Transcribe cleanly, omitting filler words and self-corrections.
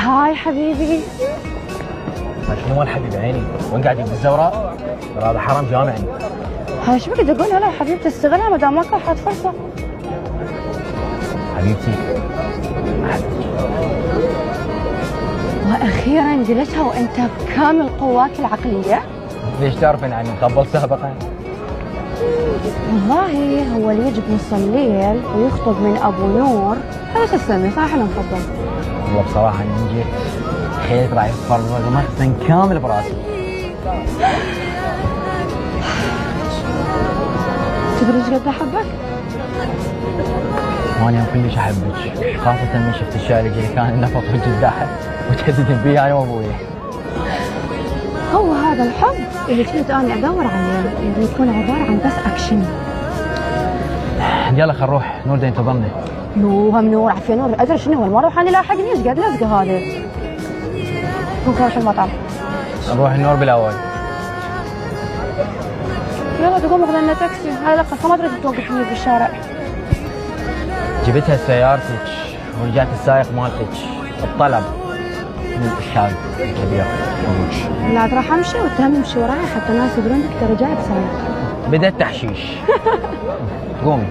هاي حبيبي. شنو الحبيب عيني؟ وين قاعدين بالزوراء؟ ترى هذا حرم جامعي. هاي ايش بك تقول؟ هلا حبيبتي استغلها ما دام ماكو حد فرصه. حبيبتي واخيرا جلسها وانت بكامل قواك العقليه. ليش تعرفين عني مخبل سابقا؟ والله هو اللي يجي بنص الليل ويخطب من ابو نور هذا شو تسمي صح ولا مفضل؟ والله بصراحه اني جيت خيلك راح يفرغ مخزن كامل براسي. تدري ايش قد احبك؟ وانا كلش احبك، خاصه من شفت الشاي اللي كان النفق بالجداحه وتهدد بيه انا وابويا. هو هذا الحب اللي كنت انا ادور عليه، اللي يكون عباره عن بس اكشن. يلا خل نروح، نور دا ينتظرنا. هم نور عفوا نور ادري شنو هو المروحه اللي لاحقني ايش قد لزقه هذه. نروح المطعم. نروح النور بالاول. يلا تقوم اخذ لنا تاكسي، هاي لقطه ما تريد توقفني بالشارع. جبتها سيارتك ورجعت السائق مالتك، الطلب من الشاب الكبير ابوك. لا راح امشي وانت هم امشي وراي حتى الناس يقولون لك انت رجعت سايق. بدأت تحشيش. قومي.